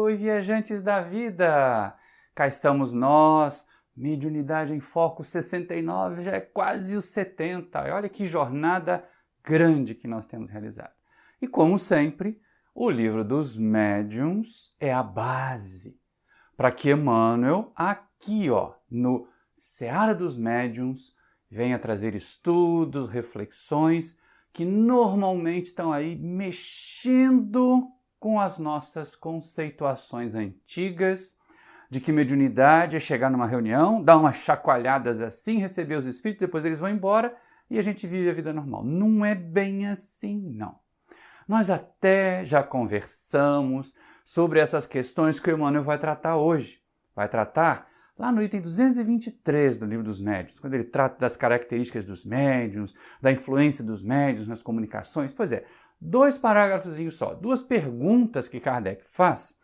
oi, viajantes da vida! Cá estamos nós, Mediunidade em Foco 69, já é quase os 70. Olha que jornada grande que nós temos realizado. E como sempre, o livro dos médiuns é a base para que Emmanuel, aqui no Seara dos Médiuns, venha trazer estudos, reflexões que normalmente estão aí mexendo com as nossas conceituações antigas, de que mediunidade é chegar numa reunião, dar umas chacoalhadas assim, receber os espíritos, depois eles vão embora e a gente vive a vida normal. Não é bem assim, não. Nós até já conversamos sobre essas questões que o Emmanuel vai tratar hoje. Vai tratar lá no item 223 do Livro dos Médiuns, quando ele trata das características dos médiuns, da influência dos médiuns nas comunicações. Pois é, 2 parágrafos só, 2 perguntas que Kardec faz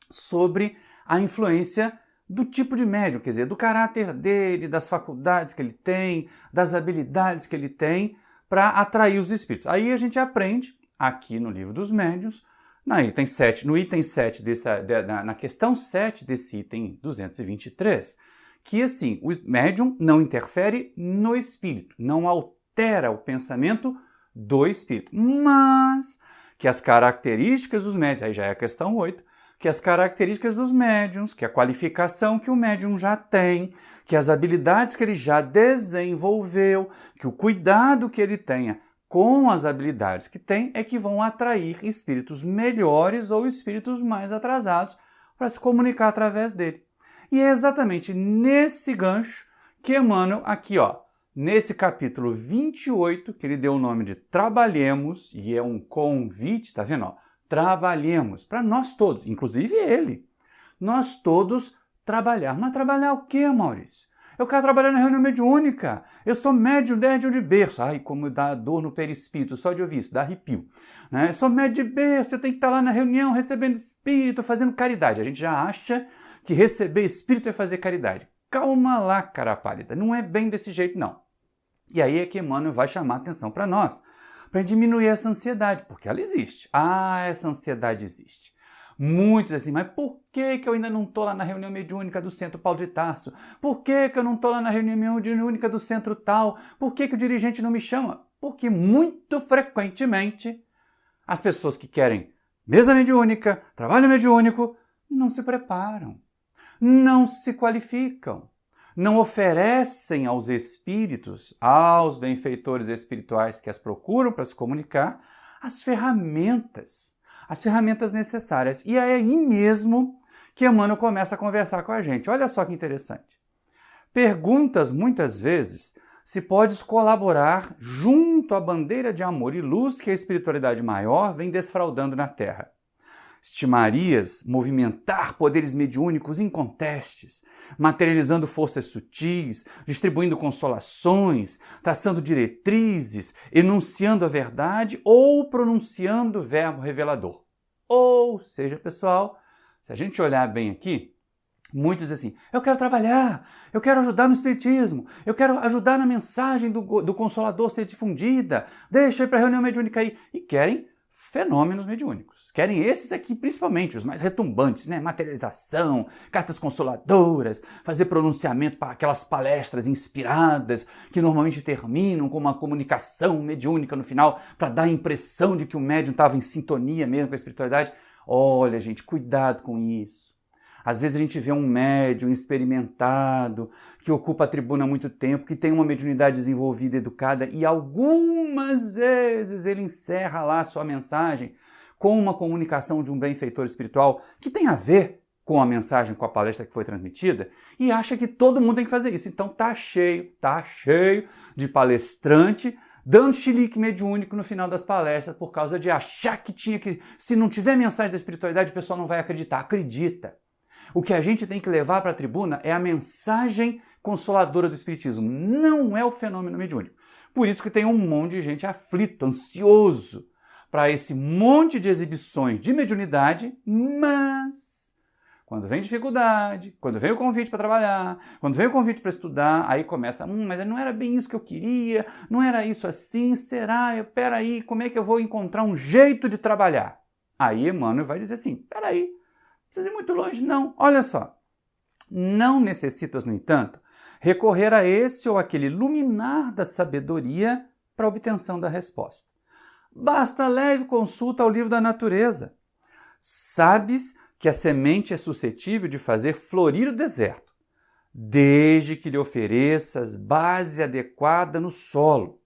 sobre a influência do tipo de médium, quer dizer, do caráter dele, das faculdades que ele tem, das habilidades que ele tem para atrair os espíritos. Aí a gente aprende, aqui no Livro dos Médiuns, no item 7, na questão 7 desse item 223, que assim, o médium não interfere no espírito, não altera o pensamento do espírito, mas que as características dos médiuns, aí já é a questão 8, que as características dos médiuns, que a qualificação que o médium já tem, que as habilidades que ele já desenvolveu, que o cuidado que ele tenha com as habilidades que tem é que vão atrair espíritos melhores ou espíritos mais atrasados para se comunicar através dele. E é exatamente nesse gancho que Emmanuel, aqui nesse capítulo 28, que ele deu o nome de Trabalhemos, e é um convite, tá vendo? Trabalhemos, para nós todos, inclusive ele. Nós todos trabalhar. Mas trabalhar o quê, Maurício? Eu quero trabalhar na reunião mediúnica. Eu sou médium de berço. Ai, como dá dor no perispírito, só de ouvir isso, dá arrepio. Né? Eu sou médium de berço, eu tenho que estar lá na reunião recebendo espírito, fazendo caridade. A gente já acha que receber espírito é fazer caridade. Calma lá, cara pálida. Não é bem desse jeito, não. E aí é que Emmanuel vai chamar a atenção para nós, para diminuir essa ansiedade, porque ela existe. Essa ansiedade existe. Muitos assim, mas por que eu ainda não estou lá na reunião mediúnica do Centro Paulo de Tarso? Por que eu não estou lá na reunião mediúnica do Centro tal? Por que o dirigente não me chama? Porque muito frequentemente as pessoas que querem mesa mediúnica, trabalho mediúnico, não se preparam, não se qualificam, não oferecem aos espíritos, aos benfeitores espirituais que as procuram para se comunicar, as ferramentas necessárias. E é aí mesmo que Emmanuel começa a conversar com a gente. Olha só que interessante. Perguntas, muitas vezes, se podes colaborar junto à bandeira de amor e luz que a espiritualidade maior vem desfraldando na Terra. Estimarias movimentar poderes mediúnicos incontestes, materializando forças sutis, distribuindo consolações, traçando diretrizes, enunciando a verdade ou pronunciando o verbo revelador. Ou seja, pessoal, se a gente olhar bem aqui, muitos dizem assim, eu quero trabalhar, eu quero ajudar no espiritismo, eu quero ajudar na mensagem do Consolador ser difundida, deixa eu ir para a reunião mediúnica aí, e querem fenômenos mediúnicos. Querem esses aqui, principalmente, os mais retumbantes, né? Materialização, cartas consoladoras, fazer pronunciamento para aquelas palestras inspiradas que normalmente terminam com uma comunicação mediúnica no final para dar a impressão de que o médium estava em sintonia mesmo com a espiritualidade. Olha, gente, cuidado com isso. Às vezes a gente vê um médium experimentado, que ocupa a tribuna há muito tempo, que tem uma mediunidade desenvolvida, educada, e algumas vezes ele encerra lá a sua mensagem com uma comunicação de um benfeitor espiritual que tem a ver com a mensagem, com a palestra que foi transmitida, e acha que todo mundo tem que fazer isso. Então tá cheio de palestrante dando chilique mediúnico no final das palestras por causa de achar que tinha que, se não tiver mensagem da espiritualidade, o pessoal não vai acreditar. Acredita! O que a gente tem que levar para a tribuna é a mensagem consoladora do espiritismo, não é o fenômeno mediúnico. Por isso que tem um monte de gente aflito, ansioso para esse monte de exibições de mediunidade, mas quando vem dificuldade, quando vem o convite para trabalhar, quando vem o convite para estudar, aí começa, mas não era bem isso que eu queria, não era isso assim, será? Peraí, como é que eu vou encontrar um jeito de trabalhar? Aí Emmanuel vai dizer assim, peraí, precisa ir muito longe, não. Olha só. Não necessitas, no entanto, recorrer a este ou aquele luminar da sabedoria para a obtenção da resposta. Basta leve consulta ao livro da natureza. Sabes que a semente é suscetível de fazer florir o deserto, desde que lhe ofereças base adequada no solo,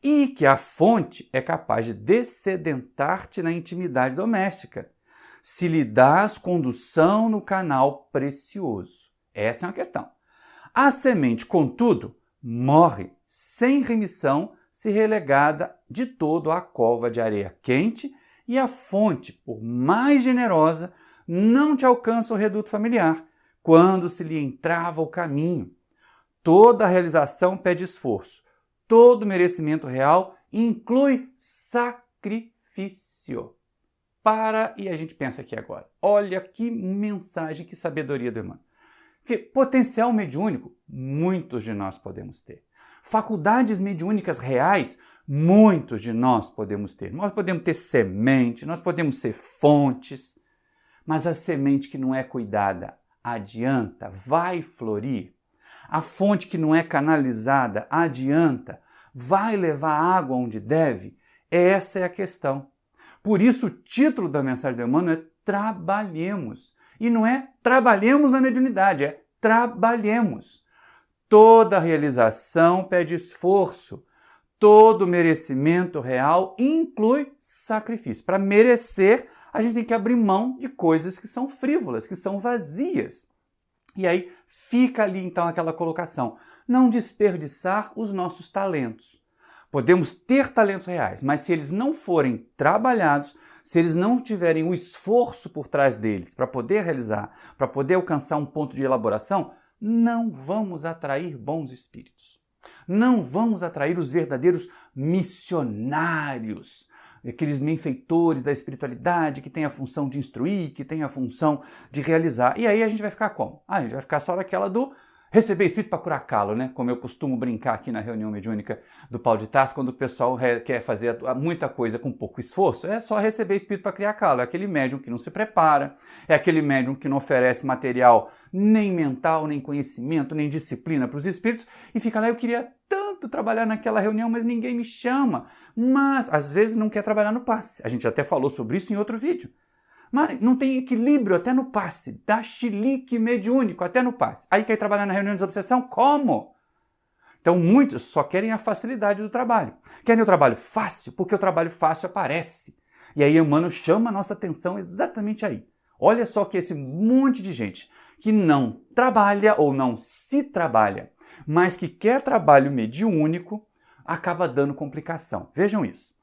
e que a fonte é capaz de dessedentar-te na intimidade doméstica, se lhe dás condução no canal precioso. Essa é uma questão. A semente, contudo, morre sem remissão se relegada de todo à cova de areia quente, e a fonte, por mais generosa, não te alcança o reduto familiar, quando se lhe entrava o caminho. Toda realização pede esforço, todo merecimento real inclui sacrifício. E a gente pensa aqui agora, olha que mensagem, que sabedoria do Emmanuel. Porque potencial mediúnico, muitos de nós podemos ter. Faculdades mediúnicas reais, muitos de nós podemos ter. Nós podemos ter semente, nós podemos ser fontes, mas a semente que não é cuidada adianta, vai florir. A fonte que não é canalizada adianta, vai levar água onde deve. Essa é a questão. Por isso o título da mensagem do Emmanuel é Trabalhemos. E não é trabalhemos na mediunidade, é trabalhemos. Toda realização pede esforço. Todo merecimento real inclui sacrifício. Para merecer, a gente tem que abrir mão de coisas que são frívolas, que são vazias. E aí fica ali então aquela colocação. Não desperdiçar os nossos talentos. Podemos ter talentos reais, mas se eles não forem trabalhados, se eles não tiverem o esforço por trás deles para poder realizar, para poder alcançar um ponto de elaboração, não vamos atrair bons espíritos. Não vamos atrair os verdadeiros missionários, aqueles benfeitores da espiritualidade que têm a função de instruir, que têm a função de realizar. E aí a gente vai ficar como? A gente vai ficar só naquela do receber espírito para curar calo, né? Como eu costumo brincar aqui na reunião mediúnica do Paulo de Tarso, quando o pessoal quer fazer muita coisa com pouco esforço, é só receber espírito para criar calo. É aquele médium que não se prepara, é aquele médium que não oferece material nem mental, nem conhecimento, nem disciplina para os espíritos, e fica lá, eu queria tanto trabalhar naquela reunião, mas ninguém me chama. Mas, às vezes, não quer trabalhar no passe. A gente até falou sobre isso em outro vídeo. Mas não tem equilíbrio até no passe, dá chilique mediúnico até no passe. Aí quer trabalhar na reunião de obsessão? Como? Então muitos só querem a facilidade do trabalho. Querem o trabalho fácil, porque o trabalho fácil aparece. E aí Emmanuel chama a nossa atenção exatamente aí. Olha só que esse monte de gente que não trabalha ou não se trabalha, mas que quer trabalho mediúnico, acaba dando complicação. Vejam isso.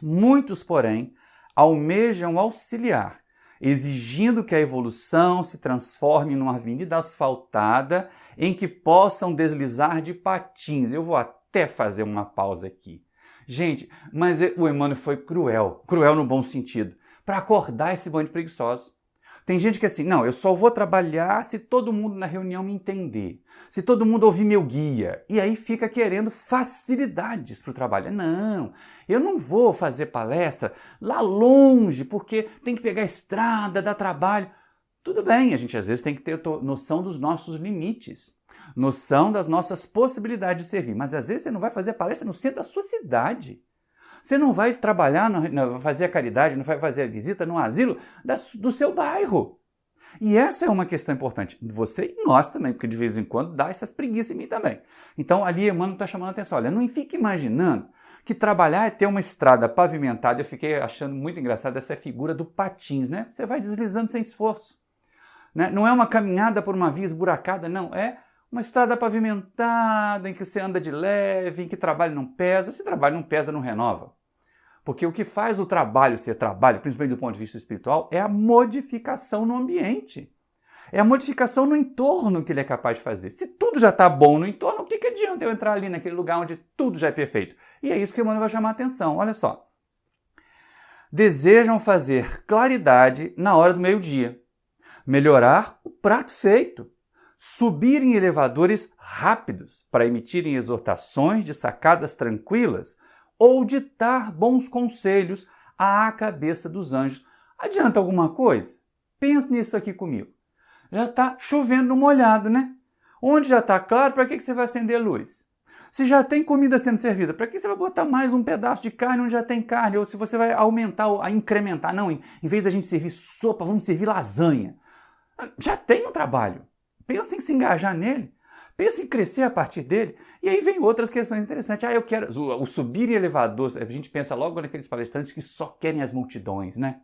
Muitos, porém, almejam auxiliar, exigindo que a evolução se transforme numa avenida asfaltada em que possam deslizar de patins. Eu vou até fazer uma pausa aqui. Gente, mas o Emmanuel foi cruel no bom sentido, para acordar esse bando de preguiçosos. Tem gente que é assim, não, eu só vou trabalhar se todo mundo na reunião me entender, se todo mundo ouvir meu guia. E aí fica querendo facilidades para o trabalho. Não, eu não vou fazer palestra lá longe, porque tem que pegar a estrada, dar trabalho. Tudo bem, a gente às vezes tem que ter noção dos nossos limites, noção das nossas possibilidades de servir. Mas às vezes você não vai fazer palestra no centro da sua cidade. Você não vai trabalhar, fazer a caridade, não vai fazer a visita no asilo do seu bairro. E essa é uma questão importante. Você e nós também, porque de vez em quando dá essas preguiças em mim também. Então ali Emmanuel está chamando a atenção. Olha, não fique imaginando que trabalhar é ter uma estrada pavimentada. Eu fiquei achando muito engraçado essa figura do patins, né? Você vai deslizando sem esforço. Né? Não é uma caminhada por uma via esburacada, não. É uma estrada pavimentada, em que você anda de leve, em que trabalho não pesa. Se trabalho não pesa, não renova. Porque o que faz o trabalho ser trabalho, principalmente do ponto de vista espiritual, é a modificação no ambiente. É a modificação no entorno que ele é capaz de fazer. Se tudo já está bom no entorno, o que adianta eu entrar ali naquele lugar onde tudo já é perfeito? E é isso que o Emmanuel vai chamar a atenção. Olha só. Desejam fazer claridade na hora do meio-dia. Melhorar o prato feito. Subir em elevadores rápidos para emitirem exortações de sacadas tranquilas ou ditar bons conselhos à cabeça dos anjos. Adianta alguma coisa? Pensa nisso aqui comigo. Já está chovendo no molhado, né? Onde já está claro, para que você vai acender a luz? Se já tem comida sendo servida, para que você vai botar mais um pedaço de carne onde já tem carne? Ou se você vai aumentar, incrementar? Não, em vez da gente servir sopa, vamos servir lasanha. Já tem um trabalho. Pensa em se engajar nele. Pensa em crescer a partir dele. E aí vem outras questões interessantes. Eu quero... O subir em elevador, a gente pensa logo naqueles palestrantes que só querem as multidões, né?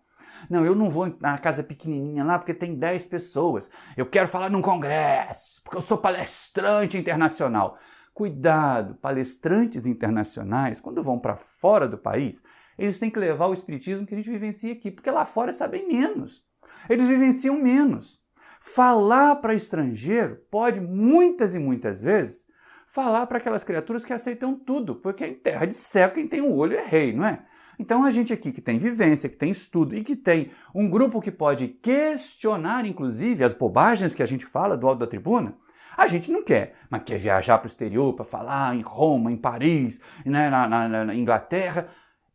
Não, eu não vou na casa pequenininha lá porque tem 10 pessoas. Eu quero falar num congresso, porque eu sou palestrante internacional. Cuidado, palestrantes internacionais, quando vão para fora do país, eles têm que levar o espiritismo que a gente vivencia aqui, porque lá fora sabem menos. Eles vivenciam menos. Falar para estrangeiro pode, muitas e muitas vezes, falar para aquelas criaturas que aceitam tudo, porque em terra de cego quem tem um olho é rei, não é? Então a gente aqui que tem vivência, que tem estudo e que tem um grupo que pode questionar, inclusive, as bobagens que a gente fala do alto da tribuna, a gente não quer, mas quer viajar para o exterior para falar em Roma, em Paris, né, na Inglaterra.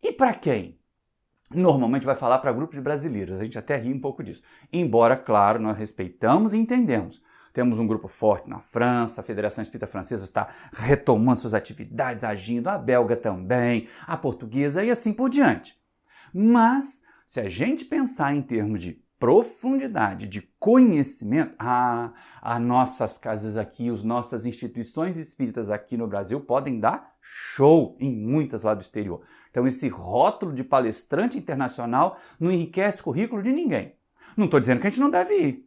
E para quem? Normalmente vai falar para grupos de brasileiros, a gente até ri um pouco disso. Embora, claro, nós respeitamos e entendemos. Temos um grupo forte na França, a Federação Espírita Francesa está retomando suas atividades, agindo, a belga também, a portuguesa e assim por diante. Mas, se a gente pensar em termos de profundidade, de conhecimento, as nossas casas aqui, as nossas instituições espíritas aqui no Brasil podem dar show em muitas lá do exterior. Então esse rótulo de palestrante internacional não enriquece o currículo de ninguém. Não estou dizendo que a gente não deve ir.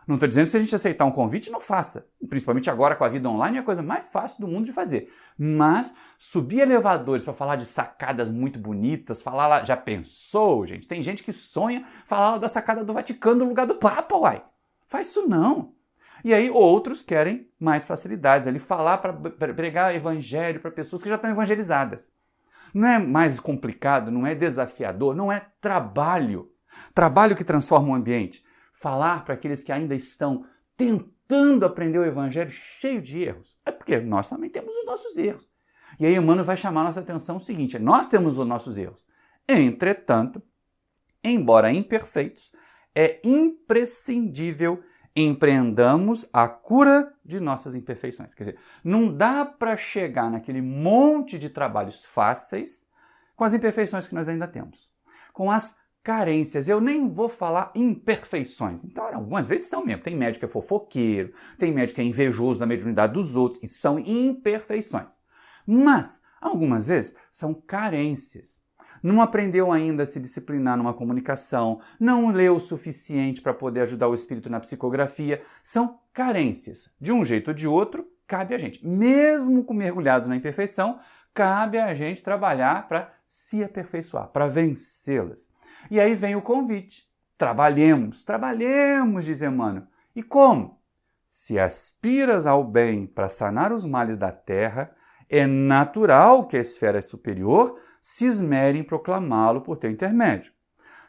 Não estou dizendo que se a gente aceitar um convite, não faça. Principalmente agora com a vida online é a coisa mais fácil do mundo de fazer. Mas subir elevadores para falar de sacadas muito bonitas, falar lá... Já pensou, gente? Tem gente que sonha falar lá da sacada do Vaticano no lugar do Papa, uai. Faz isso não. E aí outros querem mais facilidades ali, falar para pregar evangelho para pessoas que já estão evangelizadas. Não é mais complicado, não é desafiador, não é trabalho. Trabalho que transforma o ambiente. Falar para aqueles que ainda estão tentando aprender o evangelho cheio de erros. É porque nós também temos os nossos erros. E aí Emmanuel vai chamar a nossa atenção o seguinte, nós temos os nossos erros. Entretanto, embora imperfeitos, é imprescindível empreendamos a cura de nossas imperfeições. Quer dizer, não dá para chegar naquele monte de trabalhos fáceis com as imperfeições que nós ainda temos. Com as carências, eu nem vou falar imperfeições. Então, algumas vezes são mesmo. Tem médico que é fofoqueiro, tem médico que é invejoso da mediunidade dos outros, isso são imperfeições. Mas, algumas vezes, são carências. Não aprendeu ainda a se disciplinar numa comunicação, não leu o suficiente para poder ajudar o espírito na psicografia. São carências. De um jeito ou de outro, cabe a gente. Mesmo com mergulhados na imperfeição, cabe a gente trabalhar para se aperfeiçoar, para vencê-las. E aí vem o convite. Trabalhemos, diz Emmanuel. E como? Se aspiras ao bem para sanar os males da terra, é natural que a esfera superior se esmere em proclamá-lo por teu intermédio.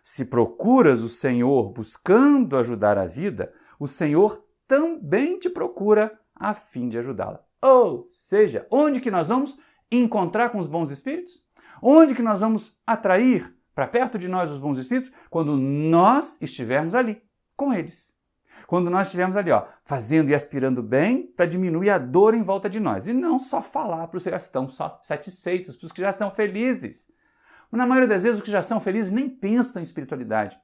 Se procuras o Senhor buscando ajudar a vida, o Senhor também te procura a fim de ajudá-la. Ou seja, onde que nós vamos encontrar com os bons espíritos? Onde que nós vamos atrair para perto de nós os bons espíritos? Quando nós estivermos ali, com eles. Quando nós estivermos ali, fazendo e aspirando bem para diminuir a dor em volta de nós. E não só falar para os que já estão satisfeitos, para os que já são felizes. Na maioria das vezes, os que já são felizes nem pensam em espiritualidade.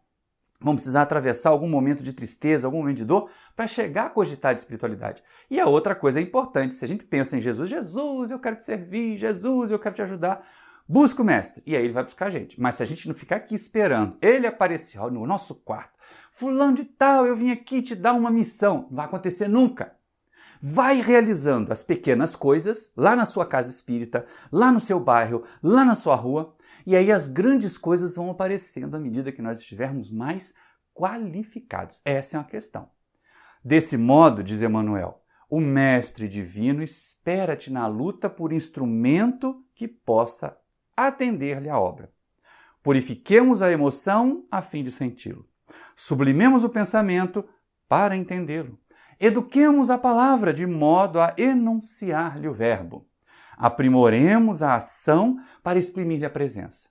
Vão precisar atravessar algum momento de tristeza, algum momento de dor, para chegar a cogitar de espiritualidade. E a outra coisa importante, se a gente pensa em Jesus, Jesus, eu quero te servir, Jesus, eu quero te ajudar, busca o mestre. E aí ele vai buscar a gente. Mas se a gente não ficar aqui esperando, ele aparecer no nosso quarto, fulano de tal, eu vim aqui te dar uma missão. Não vai acontecer nunca. Vai realizando as pequenas coisas lá na sua casa espírita, lá no seu bairro, lá na sua rua, e aí as grandes coisas vão aparecendo à medida que nós estivermos mais qualificados. Essa é uma questão. Desse modo, diz Emmanuel, o Mestre Divino espera-te na luta por instrumento que possa atender-lhe a obra. Purifiquemos a emoção a fim de senti-lo. Sublimemos o pensamento para entendê-lo. Eduquemos a palavra de modo a enunciar-lhe o verbo. Aprimoremos a ação para exprimir-lhe a presença.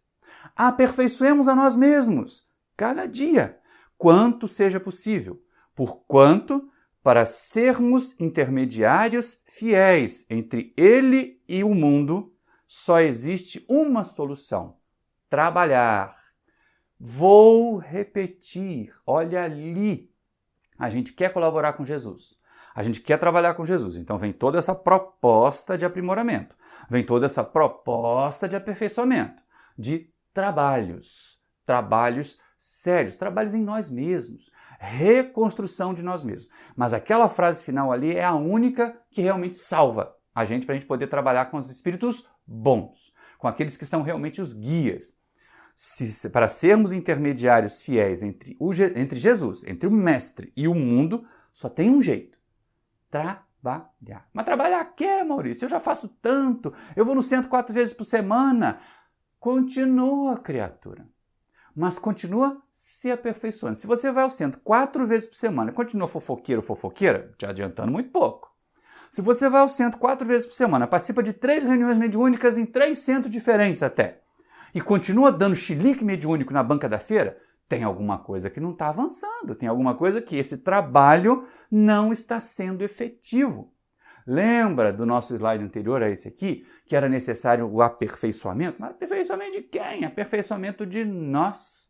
Aperfeiçoemos a nós mesmos, cada dia, quanto seja possível, porquanto, para sermos intermediários fiéis entre ele e o mundo, só existe uma solução: trabalhar. Vou repetir, olha ali, a gente quer colaborar com Jesus, a gente quer trabalhar com Jesus, então vem toda essa proposta de aprimoramento, vem toda essa proposta de aperfeiçoamento, de trabalhos sérios, trabalhos em nós mesmos, reconstrução de nós mesmos. Mas aquela frase final ali é a única que realmente salva a gente para a gente poder trabalhar com os espíritos bons, com aqueles que são realmente os guias. Para sermos intermediários fiéis entre Jesus, entre o Mestre e o mundo, só tem um jeito: trabalhar. Mas trabalhar quê, Maurício? Eu já faço tanto, eu vou no centro 4 vezes por semana. Continua, criatura. Mas continua se aperfeiçoando. Se você vai ao centro 4 vezes por semana e continua fofoqueiro ou fofoqueira, te adiantando muito pouco. Se você vai ao centro 4 vezes por semana, participa de 3 reuniões mediúnicas em 3 centros diferentes até, e continua dando chilique mediúnico na banca da feira, tem alguma coisa que não está avançando, tem alguma coisa que esse trabalho não está sendo efetivo. Lembra do nosso slide anterior a esse aqui, que era necessário o aperfeiçoamento? Mas aperfeiçoamento de quem? Aperfeiçoamento de nós.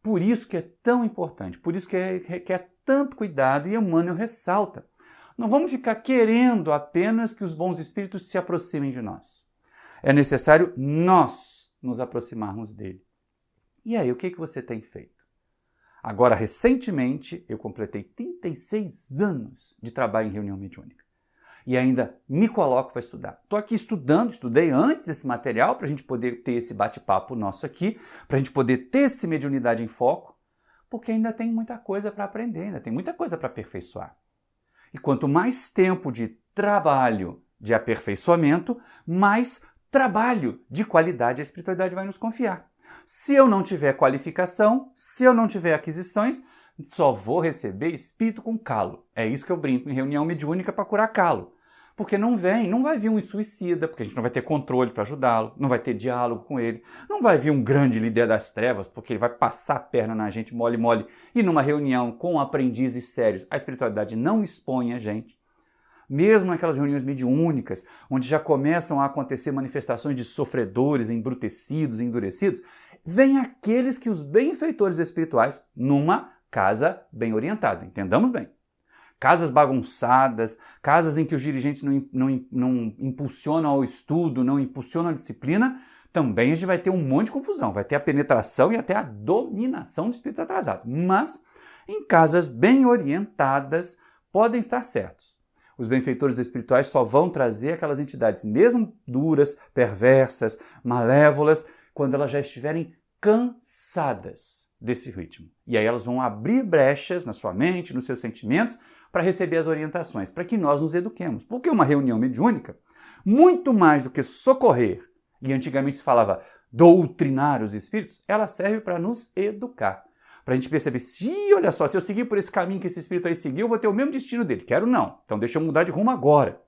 Por isso que é tão importante, por isso que requer tanto cuidado, e Emmanuel ressalta: não vamos ficar querendo apenas que os bons espíritos se aproximem de nós. É necessário nós nos aproximarmos dele. E aí, o que você tem feito? Agora, recentemente, eu completei 36 anos de trabalho em reunião mediúnica. E ainda me coloco para estudar. Estou aqui estudando, estudei antes esse material para a gente poder ter esse bate-papo nosso aqui, para a gente poder ter essa mediunidade em foco, porque ainda tem muita coisa para aprender, ainda tem muita coisa para aperfeiçoar. E quanto mais tempo de trabalho, de aperfeiçoamento, mais trabalho de qualidade a espiritualidade vai nos confiar. Se eu não tiver qualificação, se eu não tiver aquisições, só vou receber espírito com calo. É isso que eu brinco em reunião mediúnica para curar calo. Porque não vai vir um suicida, porque a gente não vai ter controle para ajudá-lo, não vai ter diálogo com ele, não vai vir um grande líder das trevas, porque ele vai passar a perna na gente mole, e numa reunião com aprendizes sérios, a espiritualidade não expõe a gente. Mesmo naquelas reuniões mediúnicas, onde já começam a acontecer manifestações de sofredores, embrutecidos, endurecidos, vem aqueles que os benfeitores espirituais, numa casa bem orientada, entendamos bem. Casas bagunçadas, casas em que os dirigentes não impulsionam ao estudo, não impulsionam a disciplina, também a gente vai ter um monte de confusão, vai ter a penetração e até a dominação de espíritos atrasados. Mas, em casas bem orientadas, podem estar certos. Os benfeitores espirituais só vão trazer aquelas entidades, mesmo duras, perversas, malévolas, quando elas já estiverem cansadas desse ritmo. E aí elas vão abrir brechas na sua mente, nos seus sentimentos, para receber as orientações, para que nós nos eduquemos. Porque uma reunião mediúnica, muito mais do que socorrer, e antigamente se falava doutrinar os espíritos, ela serve para nos educar. Para a gente perceber, olha só, se eu seguir por esse caminho que esse espírito aí seguiu, eu vou ter o mesmo destino dele. Quero não. Então deixa eu mudar de rumo agora.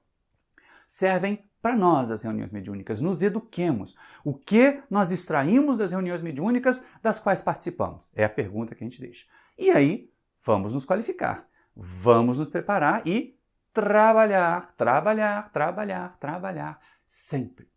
Servem para nós as reuniões mediúnicas. Nos eduquemos. O que nós extraímos das reuniões mediúnicas das quais participamos? É a pergunta que a gente deixa. E aí, vamos nos qualificar. Vamos nos preparar e trabalhar. Sempre.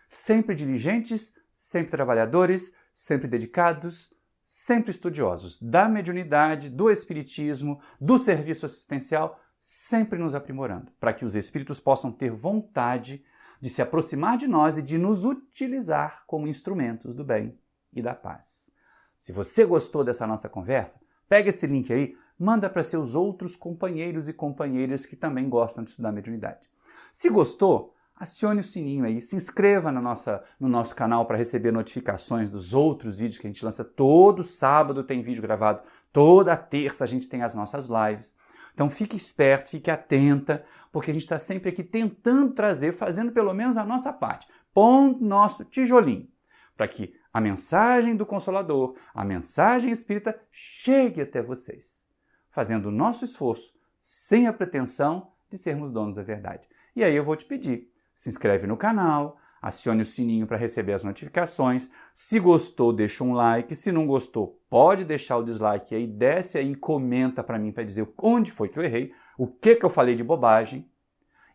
Sempre diligentes, sempre trabalhadores, sempre dedicados, sempre estudiosos da mediunidade, do espiritismo, do serviço assistencial, sempre nos aprimorando, para que os espíritos possam ter vontade de se aproximar de nós e de nos utilizar como instrumentos do bem e da paz. Se você gostou dessa nossa conversa, pega esse link aí, manda para seus outros companheiros e companheiras que também gostam de estudar mediunidade. Se gostou, acione o sininho aí, se inscreva no nosso canal para receber notificações dos outros vídeos que a gente lança. Todo sábado tem vídeo gravado, toda terça a gente tem as nossas lives. Então fique esperto, fique atenta, porque a gente está sempre aqui tentando trazer, fazendo pelo menos a nossa parte, pondo nosso tijolinho, para que a mensagem do Consolador, a mensagem espírita chegue até vocês, fazendo o nosso esforço, sem a pretensão de sermos donos da verdade. E aí eu vou te pedir, se inscreve no canal, acione o sininho para receber as notificações. Se gostou, deixa um like. Se não gostou, pode deixar o dislike aí, desce aí e comenta para mim para dizer onde foi que eu errei, o que eu falei de bobagem.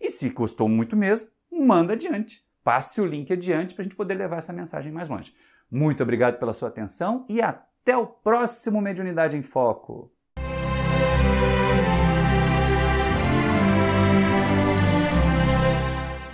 E se gostou muito mesmo, manda adiante. Passe o link adiante para a gente poder levar essa mensagem mais longe. Muito obrigado pela sua atenção e até o próximo Mediunidade em Foco.